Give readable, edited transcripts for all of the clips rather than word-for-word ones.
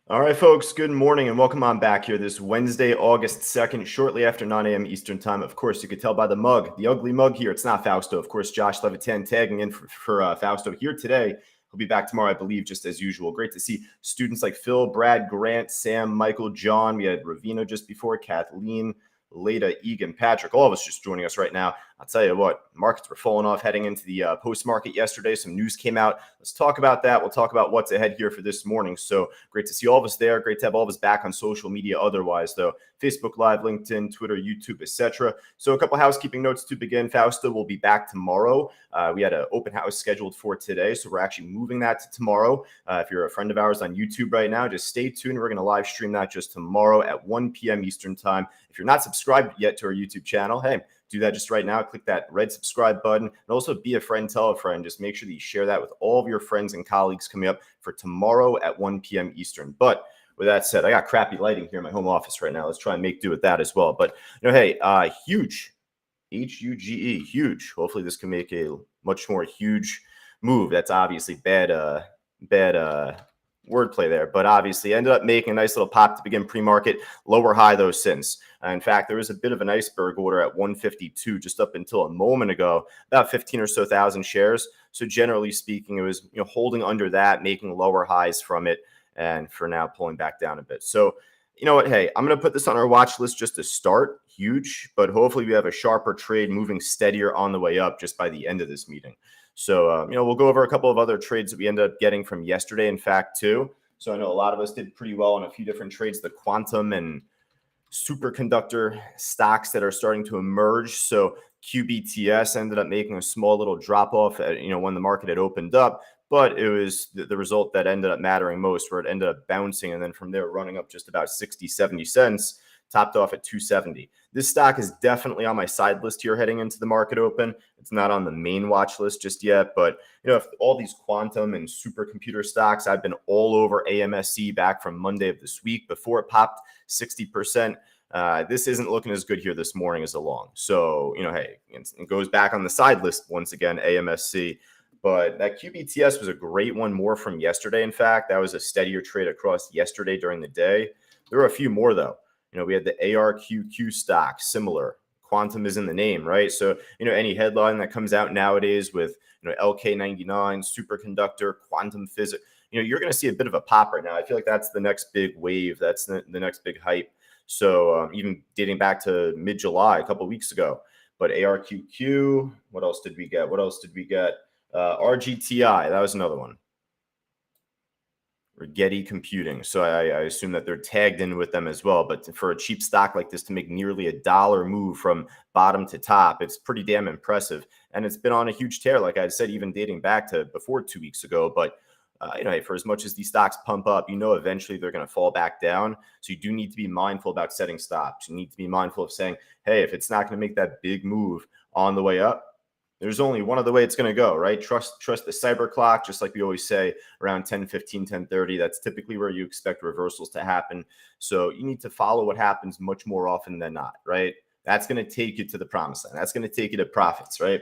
All right, folks, good morning and welcome on back here this Wednesday, August 2nd, shortly after 9 a.m. Eastern time. Of course, you could tell by the mug, the ugly mug here. It's not Fausto. Of course, Josh Levitan tagging in for Fausto here today. He'll be back tomorrow, I believe, just as usual. Great to see students like Phil, Brad, Grant, Sam, Michael, John. We had Ravino just before, Kathleen, Leda, Egan, Patrick, all of us just joining us right now. I'll tell you what, markets were falling off heading into the post-market yesterday. Some news came out. Let's talk about that. We'll talk about what's ahead here for this morning. So great to see all of us there. Great to have all of us back on social media otherwise, though. Facebook Live, LinkedIn, Twitter, YouTube, etc. So a couple housekeeping notes to begin. Fausto will be back tomorrow. We had an open house scheduled for today, so we're actually moving that to tomorrow. If you're a friend of ours on YouTube right now, just stay tuned. We're going to live stream that just tomorrow at 1 p.m. Eastern time. If you're not subscribed yet to our YouTube channel, hey, do that just right now. Click that red subscribe button and also be a friend, tell a friend. Just make sure that you share that with all of your friends and colleagues coming up for tomorrow at 1 p.m. Eastern. But with that said, I got crappy lighting here in my home office right now. Let's try and make do with that as well. But, hey, huge, H-U-G-E, huge. Hopefully this can make a much more huge move. That's obviously bad wordplay there, but obviously ended up making a nice little pop to begin pre-market. Lower high though since. In fact, there was a bit of an iceberg order at 152 just up until a moment ago, about 15 or so thousand shares. So generally speaking, it was holding under that, making lower highs from it, and for now pulling back down a bit. So you know what? Hey, I'm going to put this on our watch list just to start. Huge, but hopefully we have a sharper trade moving steadier on the way up just by the end of this meeting. So, we'll go over a couple of other trades that we ended up getting from yesterday, in fact, too. So I know a lot of us did pretty well on a few different trades, the quantum and superconductor stocks that are starting to emerge. So QBTS ended up making a small little drop off at, when the market had opened up, but it was the result that ended up mattering most, where it ended up bouncing and then from there running up just about 60, 70 cents, topped off at 270. This stock is definitely on my side list here heading into the market open. It's not on the main watch list just yet, but if all these quantum and supercomputer stocks, I've been all over AMSC back from Monday of this week before it popped 60%. This isn't looking as good here this morning as a long. So, hey, it goes back on the side list once again, AMSC. But that QBTS was a great one more from yesterday. In fact, that was a steadier trade across yesterday during the day. There were a few more, though. We had the ARQQ stock, similar. Quantum is in the name, right? So, any headline that comes out nowadays with, LK99, superconductor, quantum physics, you're going to see a bit of a pop right now. I feel like that's the next big wave. That's the next big hype. So even dating back to mid-July, a couple of weeks ago. But ARQQ, what else did we get? RGTI, that was another one. Or Getty Computing. So I assume that they're tagged in with them as well. But for a cheap stock like this to make nearly $1 move from bottom to top, it's pretty damn impressive. And it's been on a huge tear, like I said, even dating back to before 2 weeks ago. But for as much as these stocks pump up, eventually they're going to fall back down. So you do need to be mindful about setting stops. You need to be mindful of saying, hey, if it's not going to make that big move on the way up, there's only one other way it's going to go, right? Trust the cyber clock, just like we always say, around 10:15, 10:30. That's typically where you expect reversals to happen. So you need to follow what happens much more often than not, right? That's going to take you to the promised land. That's going to take you to profits, right?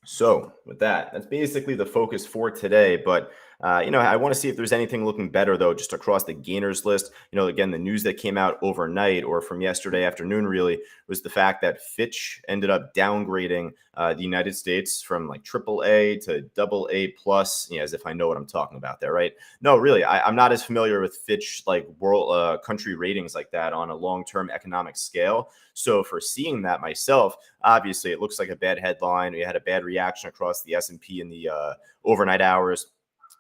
So with that, that's basically the focus for today. But, I want to see if there's anything looking better, though, just across the gainers list. Again, the news that came out overnight or from yesterday afternoon really was the fact that Fitch ended up downgrading the United States from like AAA to AA plus, as if I know what I'm talking about there, right? No, really, I'm not as familiar with Fitch like world country ratings like that on a long-term economic scale. So for seeing that myself, obviously it looks like a bad headline. We had a bad reaction across the S&P in the overnight hours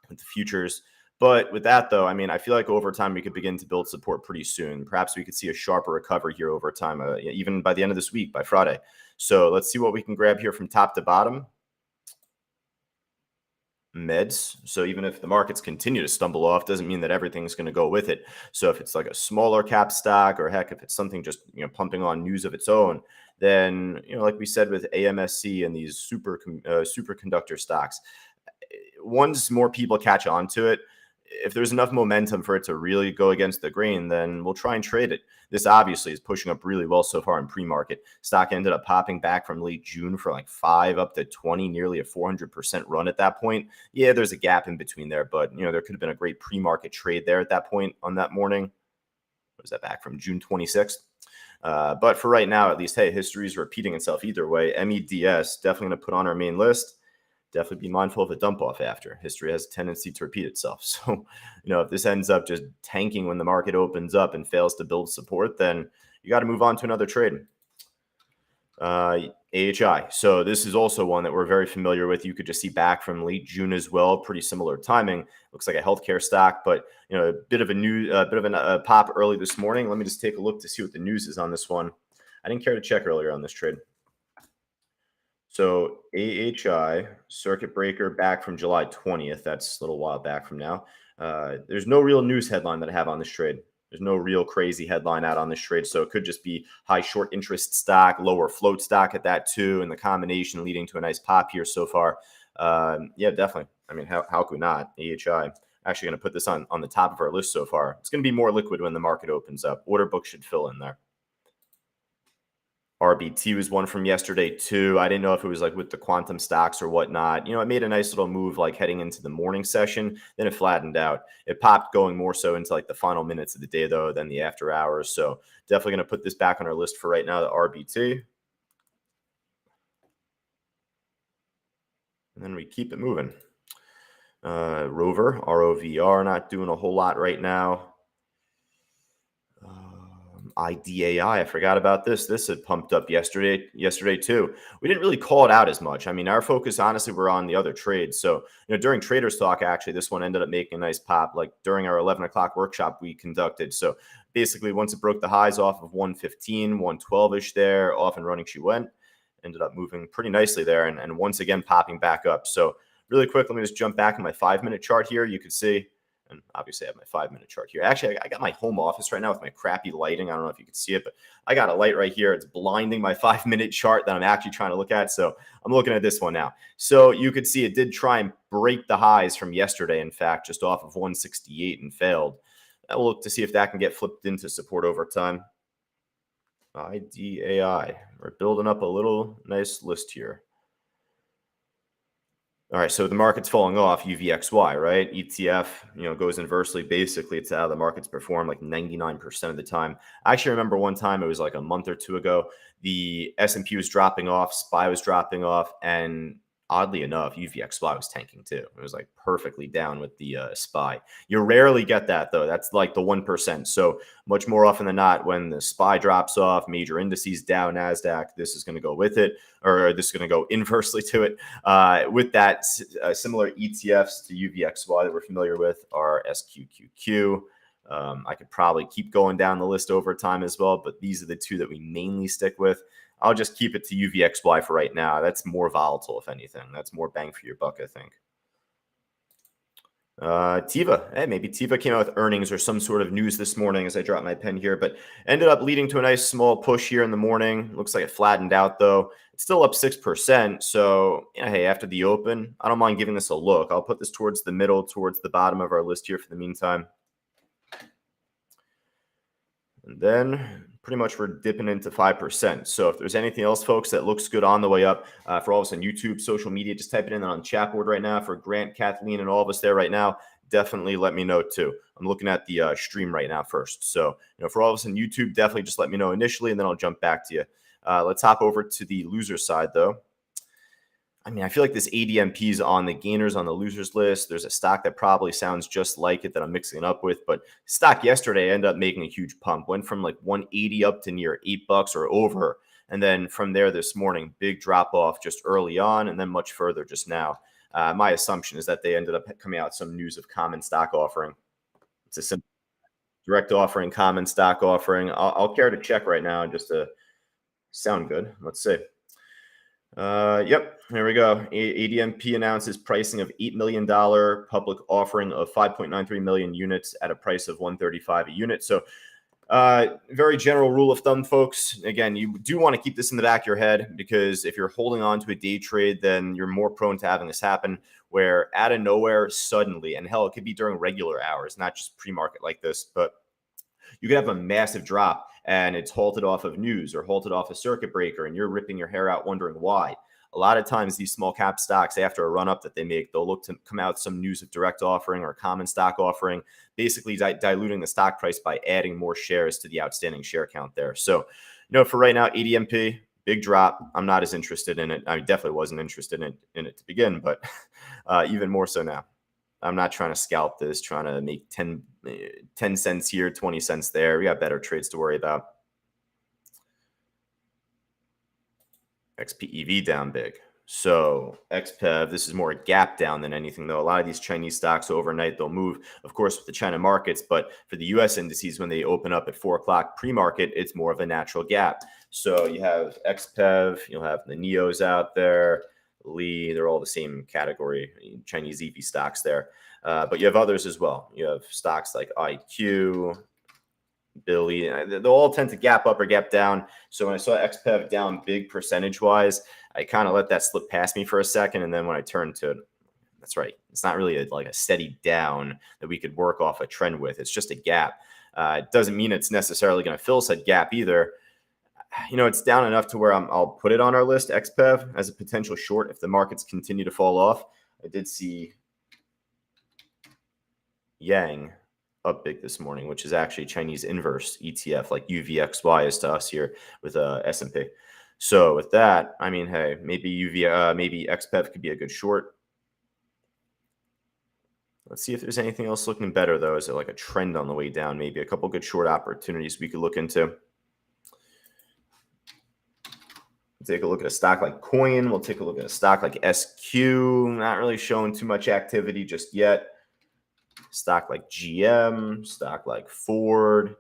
with the futures. But with that, though, I feel like over time we could begin to build support pretty soon. Perhaps we could see a sharper recovery here over time, even by the end of this week, by Friday. So let's see what we can grab here from top to bottom. Meds. So even if the markets continue to stumble off, doesn't mean that everything's going to go with it. So if it's like a smaller cap stock, or heck, if it's something just pumping on news of its own, then like we said with AMSC and these superconductor stocks, once more people catch on to it, if there's enough momentum for it to really go against the grain, then we'll try and trade it. This obviously is pushing up really well so far in pre-market. Stock ended up popping back from late June for like 5 up to 20, nearly a 400% run at that point. Yeah, there's a gap in between there, but there could have been a great pre-market trade there at that point on that morning. Was that back from June 26th? But for right now, at least, hey, history is repeating itself either way. MEDS, definitely going to put on our main list. Definitely be mindful of a dump off after. History has a tendency to repeat itself. So, if this ends up just tanking when the market opens up and fails to build support, then you got to move on to another trade. AHI. So this is also one that we're very familiar with. You could just see back from late June as well. Pretty similar timing. Looks like a healthcare stock, but a bit of a pop early this morning. Let me just take a look to see what the news is on this one. I didn't care to check earlier on this trade. So AHI circuit breaker back from July 20th. That's a little while back from now. There's no real news headline that I have on this trade. There's no real crazy headline out on this trade. So it could just be high short interest stock, lower float stock at that too, and the combination leading to a nice pop here so far. Yeah, definitely. I mean, how could we not? AHI. Actually going to put this on the top of our list so far. It's going to be more liquid when the market opens up. Order book should fill in there. RBT was one from yesterday too. I didn't know if it was like with the quantum stocks or whatnot. It made a nice little move like heading into the morning session. Then it flattened out. It popped going more so into like the final minutes of the day though than the after hours. So definitely going to put this back on our list for right now, the RBT. And then we keep it moving. Rover, ROVR, not doing a whole lot right now. IDAI, I forgot about this. This had pumped up yesterday too. We didn't really call it out as much. I mean, our focus, honestly, we're on the other trades. So, during Traders Talk, actually, this one ended up making a nice pop, like during our 11 o'clock workshop we conducted. So basically, once it broke the highs off of 115, 112-ish there, off and running she went. Ended up moving pretty nicely there and once again popping back up. So really quick, let me just jump back in my 5-minute chart here. You can see, and obviously I have my 5-minute chart here. Actually, I got my home office right now with my crappy lighting. I don't know if you can see it, but I got a light right here. It's blinding my 5-minute chart that I'm actually trying to look at. So I'm looking at this one now. So you could see it did try and break the highs from yesterday, in fact, just off of 168 and failed. We'll look to see if that can get flipped into support over time. IDAI. We're building up a little nice list here. All right, so the market's falling off, UVXY, right? ETF, goes inversely. Basically, it's how the market's performed like 99% of the time. I actually remember one time, it was like a month or two ago, the S&P was dropping off, SPY was dropping off, and oddly enough, UVXY was tanking too. It was like perfectly down with the SPY. You rarely get that though. That's like the 1%. So much more often than not, when the SPY drops off, major indices down, NASDAQ, this is going to go with it, or this is going to go inversely to it. With that, similar ETFs to UVXY that we're familiar with are SQQQ. I could probably keep going down the list over time as well, but these are the two that we mainly stick with. I'll just keep it to UVXY for right now. That's more volatile, if anything. That's more bang for your buck, I think. TIVA. Hey, maybe TIVA came out with earnings or some sort of news this morning as I dropped my pen here, but ended up leading to a nice small push here in the morning. Looks like it flattened out, though. It's still up 6%. So, hey, after the open, I don't mind giving this a look. I'll put this towards the middle, towards the bottom of our list here for the meantime. And then pretty much we're dipping into 5%. So if there's anything else, folks, that looks good on the way up for all of us on YouTube, social media, just type it in on the chat board right now for Grant, Kathleen, and all of us there right now. Definitely let me know too. I'm looking at the stream right now first. So, for all of us on YouTube, definitely just let me know initially, and then I'll jump back to you. Let's hop over to the loser side though. I mean, I feel like this ADMP is on the gainers on the losers list. There's a stock that probably sounds just like it that I'm mixing it up with, but stock yesterday ended up making a huge pump. Went from like 180 up to near $8 or over. And then from there this morning, big drop off just early on and then much further just now. My assumption is that they ended up coming out with some news of common stock offering. It's a simple direct offering, common stock offering. I'll care to check right now just to sound good. Let's see. Yep, here we go. ADMP announces pricing of $8 million public offering of 5.93 million units at a price of $135 a unit. So Very general rule of thumb, folks. Again, you do want to keep this in the back of your head, because if you're holding on to a day trade, then you're more prone to having this happen where out of nowhere, suddenly, and hell, it could be during regular hours, not just pre-market like this, but you could have a massive drop and it's halted off of news or halted off a circuit breaker, and you're ripping your hair out wondering why. A lot of times these small cap stocks, after a run up that they make, they'll look to come out with some news of direct offering or common stock offering, basically diluting the stock price by adding more shares to the outstanding share count there. So, for right now, ADMP, big drop. I'm not as interested in it. I definitely wasn't interested in it to begin, but even more so now. I'm not trying to scalp this, trying to make 10 cents here, 20 cents there. We got better trades to worry about. XPEV down big. So XPEV, this is more a gap down than anything, though. A lot of these Chinese stocks overnight, they'll move, of course, with the China markets. But for the U.S. indices, when they open up at 4 o'clock pre-market, it's more of a natural gap. So you have XPEV, you'll have the NEOs out there, Lee, they're all the same category, Chinese EV stocks there. But you have others as well. You have stocks like IQ, Billy, they'll all tend to gap up or gap down. So when I saw XPEV down big percentage-wise, I kind of let that slip past me for a second. And then when I turned to, that's right, it's not really like a steady down that we could work off a trend with. It's just a gap. It doesn't mean it's necessarily going to fill said gap either. It's down enough to where I'll put it on our list, XPEV, as a potential short if the markets continue to fall off. I did see Yang up big this morning, which is actually Chinese inverse ETF, like UVXY is to us here with S&P. So with that, hey, maybe maybe XPEV could be a good short. Let's see if there's anything else looking better, though. Is it like a trend on the way down? Maybe a couple good short opportunities we could look into. Take a look at a stock like Coin. We'll take a look at a stock like SQ. Not really showing too much activity just yet. Stock like GM, stock like Ford.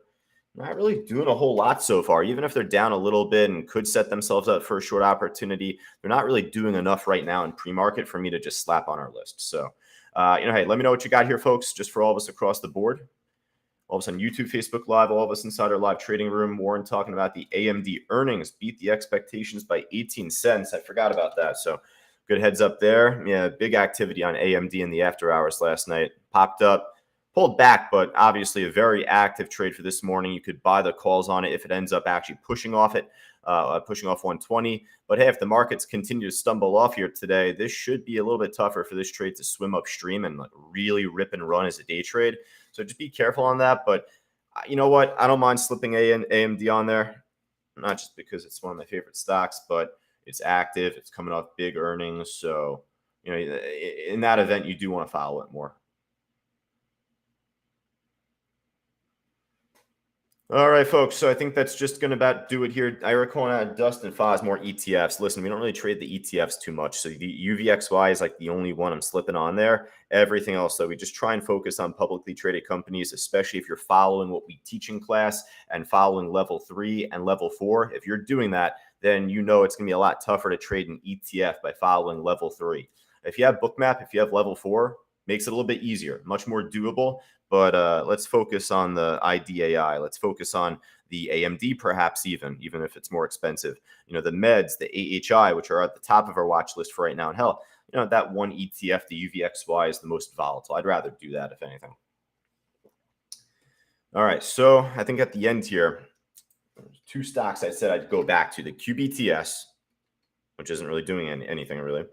Not really doing a whole lot so far. Even if they're down a little bit and could set themselves up for a short opportunity, they're not really doing enough right now in pre-market for me to just slap on our list. So, hey, let me know what you got here, folks, just for all of us across the board. All of us on YouTube, Facebook Live, all of us inside our live trading room. Warren talking about the AMD earnings beat the expectations by 18 cents. I forgot about that. So good heads up there. Yeah, big activity on AMD in the after hours last night. Popped up, pulled back, but obviously a very active trade for this morning. You could buy the calls on it if it ends up actually pushing off 120. But hey, if the markets continue to stumble off here today, this should be a little bit tougher for this trade to swim upstream and really rip and run as a day trade. So just be careful on that. But you know what? I don't mind slipping AMD on there, not just because it's one of my favorite stocks, but it's active. It's coming off big earnings. So, in that event, you do want to follow it more. All right, folks. So I think that's just going to about do it here. Ira calling out Dustin Foz, more ETFs. Listen, we don't really trade the ETFs too much. So the UVXY is like the only one I'm slipping on there. Everything else, though, we just try and focus on publicly traded companies, especially if you're following what we teach in class and following level 3 and level 4. If you're doing that, then it's going to be a lot tougher to trade an ETF by following level 3. If you have Bookmap, if you have level 4, makes it a little bit easier, much more doable. But let's focus on the IDAI. Let's focus on the AMD, perhaps even if it's more expensive. The meds, the AHI, which are at the top of our watch list for right now. And hell, that one ETF, the UVXY, is the most volatile. I'd rather do that, if anything. All right, so I think at the end here, two stocks I said I'd go back to: the QBTS, which isn't really doing anything really,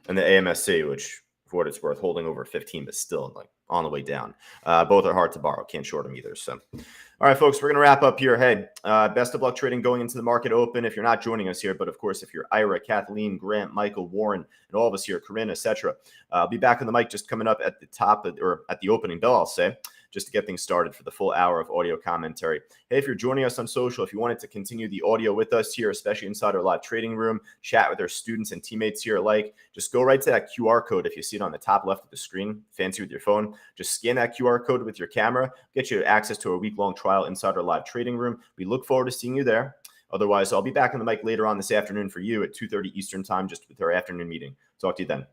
and the AMSC, which, for what it's worth, holding over 15, but still on the way down. Both are hard to borrow. Can't short them either. So, all right, folks, we're going to wrap up here. Hey, best of luck trading going into the market open. If you're not joining us here, but of course, if you're Ira, Kathleen, Grant, Michael, Warren, and all of us here, Corinne, etc., I'll be back on the mic just coming up at the top or at the opening bell, I'll say, just to get things started for the full hour of audio commentary. Hey, if you're joining us on social, if you wanted to continue the audio with us here, especially inside our live trading room, chat with our students and teammates here alike, just go right to that QR code. If you see it on the top left of the screen, fancy with your phone, just scan that QR code with your camera, get you access to a week-long trial inside our live trading room. We look forward to seeing you there. Otherwise, I'll be back on the mic later on this afternoon for you at 2:30 Eastern time, just with our afternoon meeting. Talk to you then.